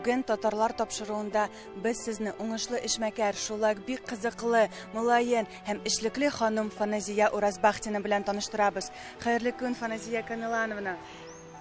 Бүген татарлар тапшыруында без сезне уңышлы эшмәкәр, шулай бик кызыклы, мулаен һәм эшлекле ханым Фаназия Уразбахтина белән таныштырабыз. Хәерле көн, Фаназия Камилановна.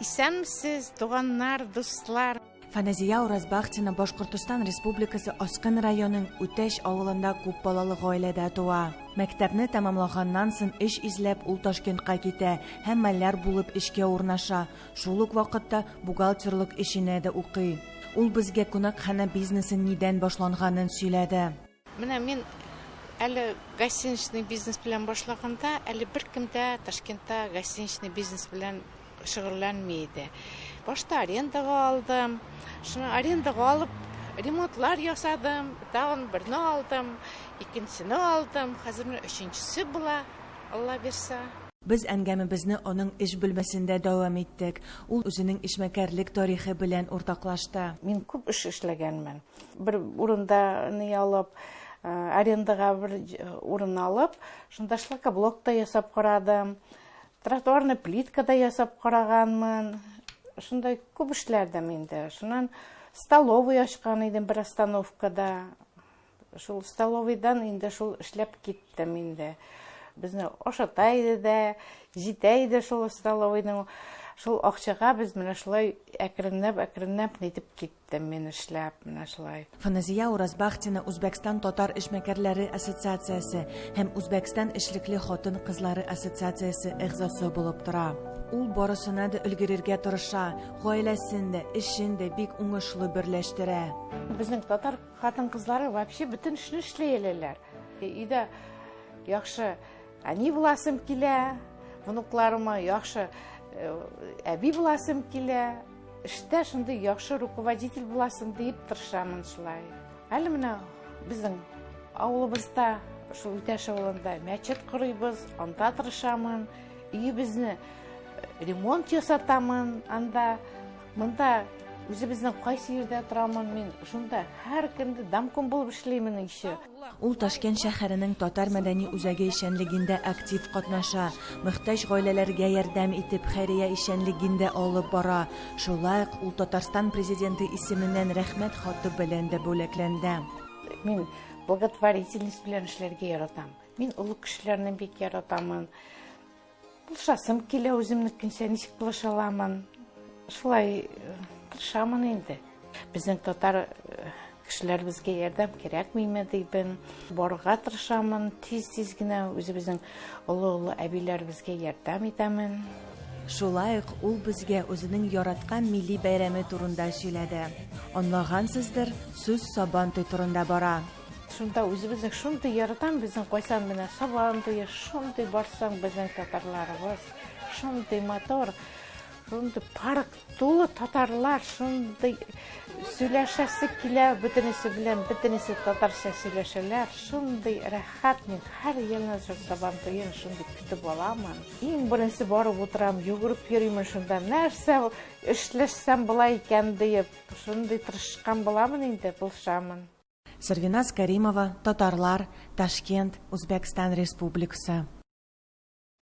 Исәнмесез, туганнар, дуслар. Фаназия Уразбахтина Башкортстан Республикасы Аскын районының Үтәш авылында күп балалы гаиләдә туа. Мәктәпне тәмамлаганнан соң эш изләп ул Ташкентка китә һәм мәлләр булып эшкә урнаша. Шул ук вакытта бухгалтерлык эшенә дә укый. Ул безгә кунакхана бизнесын нидән башланганын сөйләде. Менә мин әле гостиничный бизнес белән башлаганда, әле беркем дә Ташкентта гостиничный бизнес белән шөгыльләнми иде. Башта арендага алдым. Шуны арендага алып, ремонтлар ясадым. Тагын берне алдым, икенчесен алдым. Хәзер менә өченчесе була, Алла бирсә. Без әңгәмәбезне аның эш бүлмәсендә дәвам иттек. Ул үзенең эшмәкәрлек тарихы белән уртаклашты. Мин күп эш эшләгәнмен. Бер урында ни алып, арендага бер урын алып, шунда шлакоблок та ясап карадым. Тротуарны плитка да ясап караганмын. Шундай күп эшләрдем инде. Шуннан столовый ачкан идем бер остановкада. Шул столовыйдан инде шул эшләп киттем инде. Безне ашата иде дә, җитә иде шул столовыйның. Шул акчага без менә шулай әкренләп нитеп киттем мин эшләп менә шулай. Фаназия Уразбахтина Үзбәкстан татар эшмәкәрләре ассоциациясе һәм Үзбәкстан эшлекле хатын-кызлары ассоциациясе әгъзасы булып тора. Ул барысына да өлгерергә тырыша, гаиләсен дә, эшен дә бик уңышлы берләштерә. Безнең татар хатын-кызлары вообще бөтен эшне эшләйләр. Өйдә яхшы әни буласым килә, внукларыма яхшы әби буласым килә, эштә шундый яхшы руководитель буласым дип тырышамын шулай. Әле менә безнең авылыбызда, шул Үтәш авылында мәчет корыйбыз, анда тырышамын. Өебезне ремонт ясатамын, анда, монда үзебезнең кайсы җирдә торамын мин, шунда һәр көндә дамком булып эшләймен инде. Ул Ташкент шәһәренең татар мәдәни үзәге эшчәнлегендә актив катнаша, мөхтәҗ гаиләләргә ярдәм итеп хәйрия эшчәнлегендә алып бара. Шулай ук ул Татарстан президенты исеменнән рәхмәт хаты белән дә бүләкләнде. Мин благотворительность белән эшләргә яратам. Мин улы кешеләрне бик яратамын. Булшасым килә үземнекенчә ничек булыша аламын. Шулай тырышамын инде. Безнең татар кешеләр безгә ярдәм кирәкмиме дибен. Барырга тырышамын, тиз генә үзебезнең олы әбиләр безгә ярдәм итәмен. Шулай ук ул безгә үзенең яраткан милли бәйрәме турында сөйләде. Аңлагансыздыр, сүз Сабантуй турында бара. Шунда үзебезнең шундый яратам, безнең кайсан менә Сабантуй, шундый барсаң безнең татарларыбыз, шундый мотор. Шундый парк тулы татарлар, шундый сөйләшәсе килә, бөтенесе белән бөтенесе татарча сөйләшәләр. Шундый рәхәт, мин һәр елны Сабантуйын шундый көтеп аламын. Иң беренче барып утырам, йөгереп йөрим шунда. Нәрсә эшләсәм була икән дип, шундый тырышкан буламын инде, булшамын. Сәрвиназ Каримова, Татарлар, Ташкент, Үзбәкстан Республикасы.